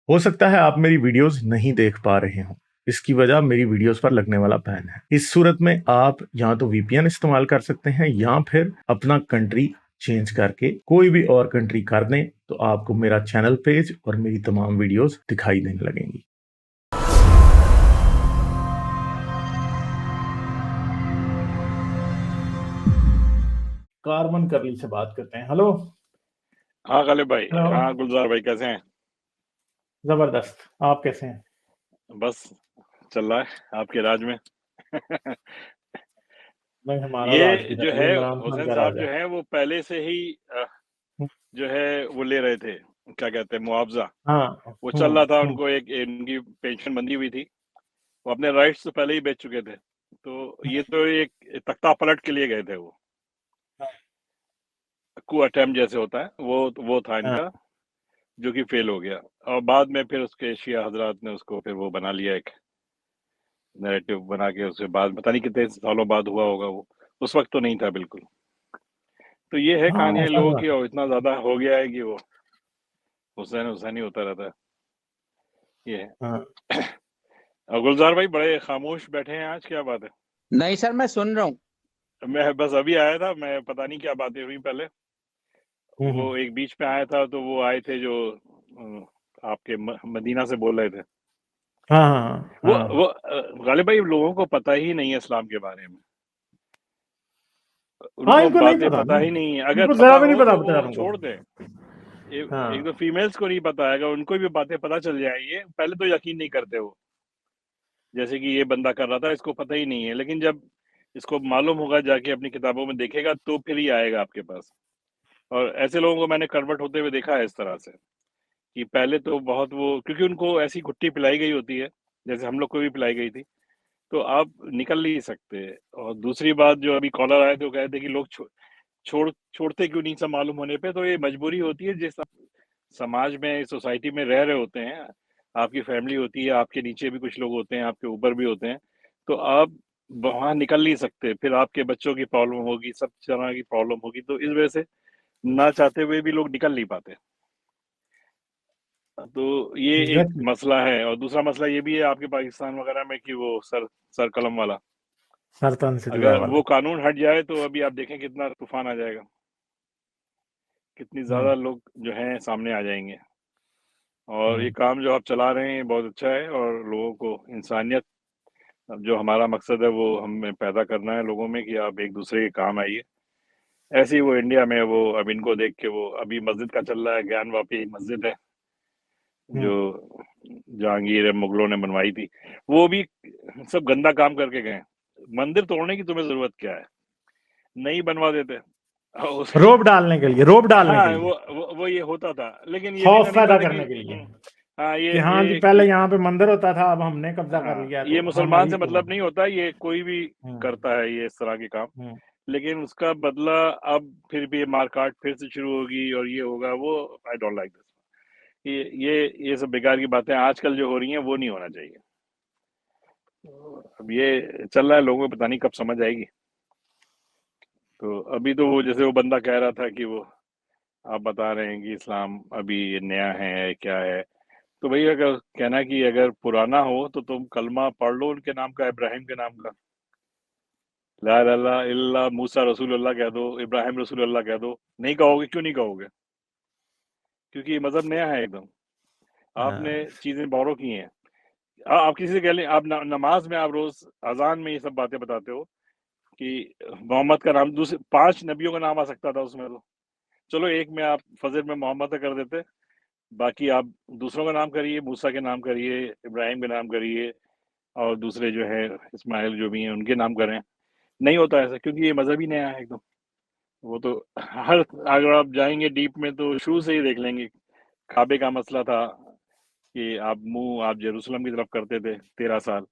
हो सकता है आप मेरी वीडियोस नहीं देख पा रहे हो। इसकी वजह मेरी वीडियोस पर लगने वाला बैन है। इस सूरत में आप या तो वीपीएन इस्तेमाल कर सकते हैं या फिर अपना कंट्री चेंज करके कोई भी और कंट्री कर दें, तो आपको मेरा चैनल पेज और मेरी तमाम वीडियोस दिखाई देने लगेंगी। कार्बन करली से बात करते हैं। हेलो। हाँ गालिब भाई। हेलो। हाँ गुलजार भाई, कैसे हैं? जबरदस्त। आप कैसे हैं? बस चल रहा है आपके राज में। नहीं, हमारा राज ये किधर जो है? है ये इमरान खान हुसैन का साहब राज जो है। है वो पहले से ही जो है वो ले रहे थे, क्या कहते हैं, मुआवजा। हाँ। वो चल रहा था, उनको एक उनकी पेंशन बंधी हुई थी। वो अपने राइट्स तो पहले ही बेच चुके थे, तो ये तो एक तख्ता पलट के लिए गए थे। वो कू अटेम्प्ट जैसे होता है, वो था हाँ। इनका, जो कि फेल हो गया। और बाद में फिर उसके शिया हजरात ने उसको फिर वो बना लिया, एक नैरेटिव बना के। उसके बाद पता नहीं कितने सालों बाद हुआ होगा वो, उस वक्त तो नहीं था बिल्कुल। तो ये है हाँ, कहानी ऐसा लोगों हुआ। की, और इतना ज्यादा हो गया है कि वो हुसैन हुसैन ही होता रहता है। ये है। हाँ। और गुलजार भाई बड़े खामोश बैठे हैं आज, क्या बात है? नहीं सर, मैं सुन रहा हूँ। मैं बस अभी आया था, मैं पता नहीं क्या बातें हुई पहले। वो हम्म। एक बीच पे आया था, तो वो आए थे जो आपके मदीना से बोल रहे थे। हाँ, हाँ, हाँ। वो गालिब भाई, लोगों को पता ही नहीं है इस्लाम के बारे में। हाँ, उनको इनको नहीं बातें पता पता ना। ही नहीं है। अगर इनको पता जरा भी नहीं हो पता तो वो बेचारों को। छोड़ दें। एक तो हाँ। फीमेल्स को नहीं पता है, अगर उनको भी बातें पता चल जाएंगे, पहले तो यकीन नहीं करते वो। जैसे कि ये बंदा कर रहा था, इसको पता ही नहीं है, लेकिन जब इसको मालूम होगा, जाके अपनी किताबों में देखेगा, तो फिर ही आएगा आपके पास। और ऐसे लोगों को मैंने कन्वर्ट होते हुए देखा है इस तरह से, कि पहले तो बहुत वो, क्योंकि उनको ऐसी घुट्टी पिलाई गई होती है, जैसे हम लोग को भी पिलाई गई थी, तो आप निकल नहीं सकते। और दूसरी बात, जो अभी कॉलर आए थे, वो कहे थे कि लोग छोड़ते क्यों नहीं, सब मालूम होने पे। तो ये मजबूरी होती है, जिस समाज में, सोसाइटी में रह रहे होते हैं, आपकी फैमिली होती है, आपके नीचे भी कुछ लोग होते हैं, आपके ऊपर भी होते हैं, तो आप वहां निकल नहीं सकते। फिर आपके बच्चों की प्रॉब्लम होगी, सब तरह की प्रॉब्लम होगी, तो इस वजह से ना चाहते हुए भी लोग निकल नहीं पाते। तो ये एक एग्जैक्टली। मसला है। और दूसरा मसला ये भी है आपके पाकिस्तान वगैरह में, कि वो सर कलम वाला, सरतान से जुड़ा अगर वाला। वो कानून हट जाए, तो अभी आप देखें कितना तूफान आ जाएगा, कितनी ज्यादा हम्म। लोग जो हैं सामने आ जाएंगे। और ये हम्म। काम जो आप चला रहे हैं बहुत अच्छा है, और लोगों को इंसानियत, जो हमारा मकसद है, वो हमें पैदा करना है लोगों में, कि आप एक दूसरे के काम आइए। ऐसे ही वो इंडिया में, वो अब इनको देख के, वो अभी मस्जिद का चल रहा है, ज्ञान वापी मस्जिद है, जो हम्म। जहांगीर मुगलों ने बनवाई थी। वो भी सब गंदा काम करके गए। मंदिर तोड़ने की तुम्हें जरूरत क्या है? नहीं बनवा देते। उस रोब डालने के लिए, रोब डालने के हाँ, लिए। वो ये होता था, लेकिन ये भी खौफ तो नहीं पैदा पता कि करने के लिए। हाँ, कि हाँ जी, ये पहले कि यहाँ पे मंदिर होता था, अब हमने कब्जा कर हाँ, लिया, ये तो हम मुसलमान अभी से तो। मतलब नहीं होता, ये कोई भी हम्म। करता है ये इस तरह के काम। हम्म। लेकिन उसका बदला अब फिर भी मारकाट फिर से शुरू होगी, और ये होगा वो। I don't like this. ये सब बेकार की बातें आजकल जो हो रही हैं, वो नहीं होना चाहिए। तो अब ये चल रहा है, लोगों को पता नहीं कब समझ आएगी। तो अभी तो वो, जैसे वो बंदा कह रहा था कि वो, आप बता रहे हैं कि इस्लाम अभी ये नया है, क्या है। तो भाई, अगर कहना कि अगर पुराना हो, तो तुम कलमा पढ़ लो उनके नाम का, इब्राहिम के नाम का। ला इलाहा इल्लल्लाह, मूसा रसूलुल्लाह कह दो, इब्राहिम रसूलुल्लाह कह दो। नहीं कहोगे? क्यों नहीं कहोगे? क्योंकि ये मजहब नया है एकदम। आपने हाँ। चीजें बोरो की हैं। आप किसी से कह लें, आप नमाज में, आप रोज अजान में ये सब बातें बताते हो कि मोहम्मद का नाम, दूसरे 5 नबियों का नाम आ सकता था उसमें। तो चलो, एक में आप फजर में मोहम्मद का कर देते, बाकी आप दूसरों का नाम करिए, मूसा के नाम करिए, इब्राहिम के नाम करिए, और दूसरे जो है इस्माइल जो भी हैं, उनके नाम करें। नहीं होता ऐसा, क्योंकि ये मजहब ही नया है एकदम। वो तो हर, अगर आप जाएंगे डीप में, तो शुरू से ही देख लेंगे। काबे का मसला था कि आप जेरूसलम की तरफ करते थे 13 साल।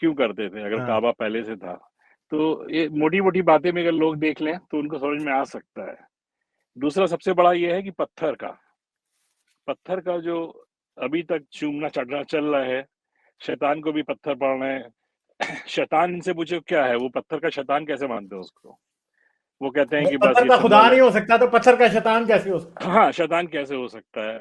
क्यों करते थे, अगर हाँ। काबा पहले से था? तो ये मोटी मोटी बातें में अगर लोग देख लें, तो उनको समझ में आ सकता है। दूसरा सबसे बड़ा ये है कि पत्थर का जो अभी तक चूमना चढ़ना चल रहा है, शैतान को भी पत्थर पड़ रहे हैं। शैतान, इनसे पूछो क्या है, वो पत्थर का शैतान कैसे मानते हैं उसको? वो कहते हैं जब कि बस पत्थर ये का खुदा सिंबल है। नहीं हो सकता, तो पत्थर का शैतान कैसे हो सकता है? हाँ, शैतान कैसे हो सकता है?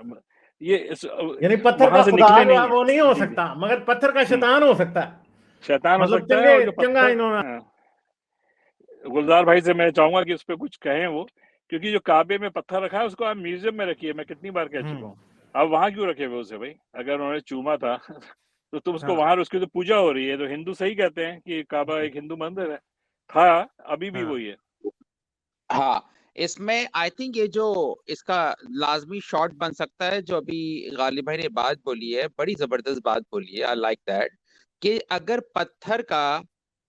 ये यानी पत्थर वहां का से खुदा निकले जो नहीं है है। वो नहीं हो जी जी। सकता, मगर पत्थर का शैतान हो सकता है। शैतान हो मतलब सकता है, और जो चंगा पत्थर, इन्होंने हाँ, गुलजार भाई से मैं चाहूंगा कि उस पर कुछ कहें वो, क्योंकि जो काबे में पत्थर रखा है उसको आप म्यूजियम में रखिए, मैं कितनी बार कह चुका हूँ। अब वहां क्यों रखे हुए उसे भाई? अगर उन्होंने चूमा था तो तुम उसको हाँ वहां, उसकी तो पूजा हो रही है, तो हिंदू सही कहते हैं कि काबा एक हिंदू मंदिर है, था, अभी भी हाँ वही है। हाँ, इसमें आई थिंक ये जो इसका लाजमी शॉट बन सकता है, जो अभी गालिब भाई ने बात बोली है, बड़ी जबरदस्त बात बोली है, आई लाइक दैट, कि अगर पत्थर का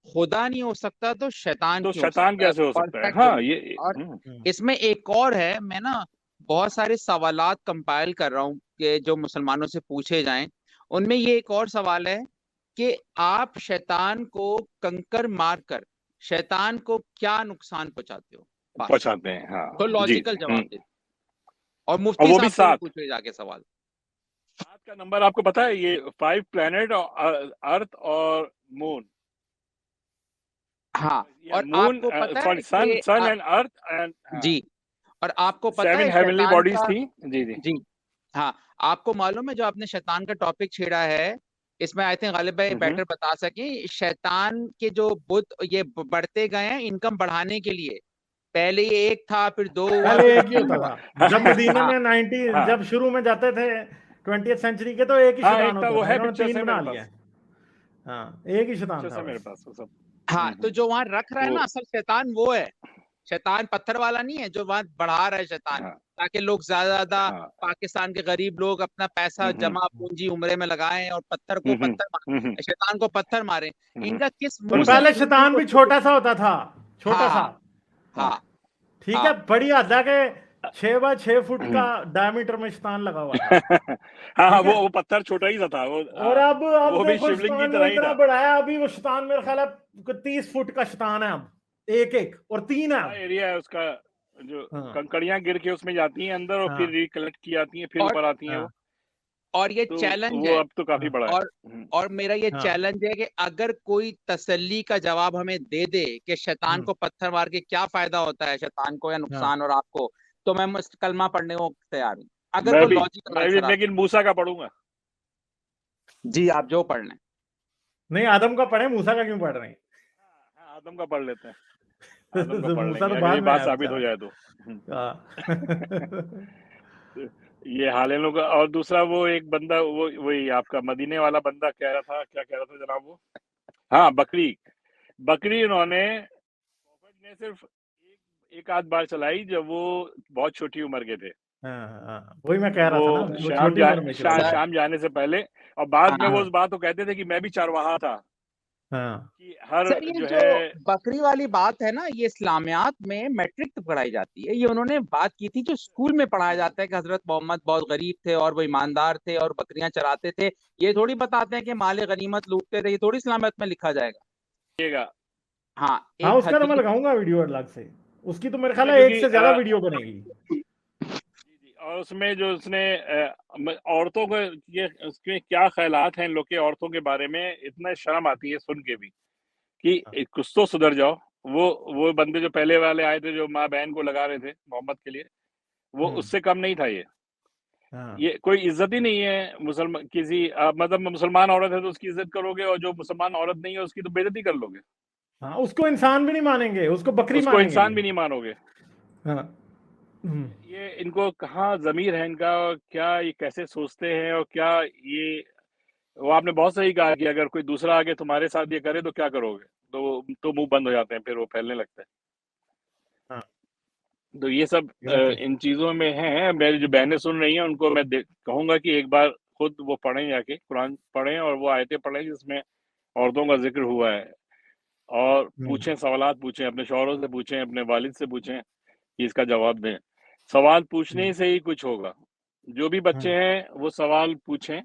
खुदा नहीं हो सकता तो शैतान तो क्यों हो शैतान सकता है। कैसे हो सकता है? परफेक्ट हाँ बोली। ये और हम्म, इसमें एक और है, मैं ना बहुत सारे सवालात कंपाइल कर रहा हूँ कि जो मुसलमानों से पूछे जाएं। उनमें ये एक और सवाल है कि आप शैतान को कंकर मारकर शैतान को क्या नुकसान पहुंचाते हो, बस। पहुंचाते हैं, तो हाँ जी। लॉजिकल जवाब दे। और और मुफ्ती वो भी साहब से भी 7 पूछे जाके सवाल। 7 का नंबर आपको पता है? ये 5 प्लेनेट और अर्थ और मून, हाँ, या और मून, आपको पता सॉरी, है सन कि सन एंड अर्थ एंड, हाँ, जी, और आपको पता 7 है हेवनली शैतान बॉडीज का। थी। जी जी। जी हाँ, आपको मालूम है जो आपने शैतान का टॉपिक छेड़ा है, इसमें आई थिंक गालिब भाई हम्म। बेटर बता सके। शैतान के जो बुत ये बढ़ते गए हैं इनकम बढ़ाने के लिए। पहले ये एक था, फिर 2 हुआ, पहले फिर एक ही 3 होता हुआ। था जब मदीने हाँ में 90 हाँ जब शुरू में जाते थे 20th सेंचुरी के, तो एक ही हाँ, शैतान एक था, होता वो था, है, इन्होंने पिक्चर्स 3 है बना मेरे लिया पास, है। हाँ, एक ही शैतान पिक्चर्स था है मेरे बस। पास वो सब। हाँ, तो जो वहां रख रहा है वो, ना असल शैतान वो है। शैतान पत्थर वाला नहीं है जो वहां बढ़ा रहा है शैतान, हाँ ताकि लोग ज्यादा ज्यादा हाँ। पाकिस्तान के गरीब लोग अपना पैसा हम्म जमा पूंजी उम्रे में लगाएं और पत्थर को हम्म पत्थर हम्म मार शैतान को पत्थर मारें। हम्म इनका किस पर मुंह से पहले हिंदू शैतान को भी छोटा सा होता था, छोटा सा। हाँ हाँ हाँ ठीक है, हाँ बड़ी हद है कि 6 बाय 6 फुट का हम्म। डायमीटर में शैतान लगा हुआ था। हाँ हाँ, ठीक है, वो पत्थर छोटा ही सा था वो, और हाँ, अब वो भी देखो शिवलिंग की शैतान तरह ने ही इतना था। बढ़ाया, अभी वो शैतान मेरे ख्याल है 30 फुट का शैतान है अब, एक एक और 3 है बड़ा अब। एरिया है उसका, जो हाँ कंकड़ियां गिर के उसमें जाती हैं अंदर और फिर हाँ रिकलेक्ट की जाती हैं, फिर और ऊपर आती हैं वो। हाँ और ये तो चैलेंज वो है। अब तो काफी हाँ बड़ा है। और और मेरा ये हाँ चैलेंज है कि अगर कोई तसल्ली का जवाब हमें दे दे कि शैतान हम्म, को पत्थर मार के क्या फायदा होता है शैतान को या हाँ। नुकसान और आपको, तो मैं कलमा पढ़ने को तैयार हूँ, अगर मैं कोई भी लॉजिकल मैं भी आंसर आप लेकिन मूसा का पढ़ूंगा। जी आप जो पढ़ लें। नहीं, आदम का पढ़े, मूसा का क्यों पढ़ रहे हैं? हाँ, आदम का पढ़ लेते हैं, आदम का तो पढ़ मूसा लेंगे तो अगर बाद ये में बात आया साबित हो बेचारा। जाए तो। हाँ तो ये हाल इन लोगों का। और दूसरा वो एक बंदा, वो वही आपका मदीने वाला बंदा कह रहा था, क्या कह रहा था जनाब वो? हाँ, बकरी, बकरी उन्होंने, प्रॉफिट ने सिर्फ एक आध बार चलाई जब वो बहुत छोटी उम्र के थे। वही मैं कह रहा वो था ना, वो छोटी उम्र में चलाई थी। सर शाम जाने से पहले, और बाद में वो हाँ उस बात को कहते थे कि मैं भी चरवाहा था, हाँ कि हर सर, ये जो जो है, बकरी वाली बात है ना, ये इस्लामियात में मैट्रिक तक पढ़ाई जाती है। ये उन्होंने बात की थी जो स्कूल में पढ़ाया जाता है कि हजरत मोहम्मद बहुत गरीब थे और वो ईमानदार थे और बकरियां चराते थे। ये थोड़ी बताते हैं कि माले गनीमत लूटते थे, ये थोड़ी इस्लामियात में लिखा जाएगा। देखिएगा। हाँ, हाँ, एक उसका तो मैं हदीस। लगाऊंगा वीडियो अलग से। उसकी तो मेरे ख्याल उसमें है एक क्योंकि से ज्यादा वीडियो बनेगी। जी जी, और उसमें जो उसने औरतों को, ये उसके क्या ख्यालात हैं इन लोग के औरतों के बारे में, इतना शर्म आती है सुन के भी कि कुछ तो सुधर जाओ। वो बंदे जो पहले वाले आए थे, जो माँ बहन को लगा रहे थे मोहम्मद के लिए, वो हम्म, उससे कम नहीं था ये। हाँ ये कोई इज्जत ही नहीं है मुसलमान किसी, मतलब मुसलमान औरत है तो उसकी इज्जत करोगे, और जो मुसलमान औरत नहीं है उसकी तो बेइज्जती कर लोगे, हाँ, उसको इंसान भी नहीं मानेंगे, उसको बकरी उसको मानेंगे इंसान ये। भी नहीं मानोगे। हाँ ये इनको कहाँ ज़मीर है इनका, और क्या ये कैसे सोचते हैं, और क्या ये, वो आपने बहुत सही कहा कि अगर कोई दूसरा आके तुम्हारे साथ ये करे तो क्या करोगे? तो मुंह बंद हो जाते हैं, फिर वो फैलने लगता है। हाँ तो ये सब एग्जैक्टली। इन चीज़ों में है। मेरी जो बहनें सुन रही हैं उनको मैं कहूँगा कि एक बार खुद वो पढ़ें, जाके कुरान पढ़ें और वो आयतें पढ़ें जिसमें औरतों का ज़िक्र हुआ है, और पूछें, सवालात पूछें, अपने शौहरों से पूछें, अपने वालिद से पूछें कि इसका जवाब दें। सवाल पूछने से ही कुछ होगा। जो भी बच्चे हैं वो सवाल पूछें,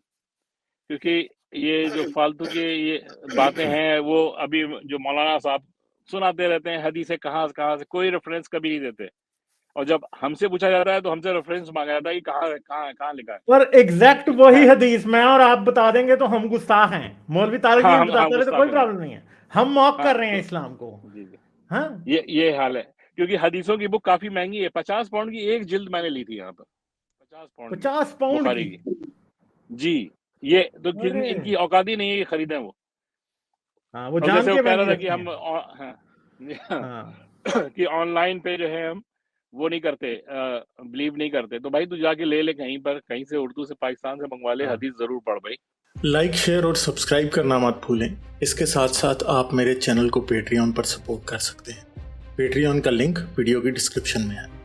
क्योंकि ये जो फालतू के ये बातें हैं, वो अभी जो मौलाना साहब सुनाते रहते हैं, हदीसें कहाँ से, कोई रेफरेंस कभी नहीं देते, और जब हमसे पूछा जाता है तो हमसे रेफरेंस मांगा जाता है कि कहाँ लिखा है। और एग्जैक्ट ठीक वही है, हदीस मैं और आप बता देंगे तो हम गुस्ताख हैं। मौलवी तारिक हाँ, भी हम बताते रहे तो कोई गुस्ताख नहीं है। प्रॉब्लम नहीं है, हम मॉक हाँ, कर रहे हैं तो इस्लाम को। जी जी, हाँ ये हाल है, क्योंकि हदीसों की बुक काफी महंगी है। 50 पाउंड की एक जिल्द मैंने ली थी यहाँ पर, 50 पाउंड में 50 पाउंड बुखारी की। की। जी, ये तो अरे इनकी औकात ही नहीं है कि खरीदें वो। हाँ, वो अब जान जैसे वो के कह रहा महंगी था कि रखती हम हैं। हाँ कि ऑनलाइन पे जो है हम वो नहीं करते, बिलीव नहीं करते, तो भाई तू जाके ले ले कहीं पर, कहीं से उर्दू से पाकिस्तान से मंगवा ले, हाँ। हदीस जरूर पढ़ भाई। लाइक, शेयर और सब्सक्राइब करना मत भूलें। इसके साथ साथ आप मेरे चैनल को पेट्रियन पर सपोर्ट कर सकते हैं। पेट्रियन का लिंक वीडियो की डिस्क्रिप्शन में है।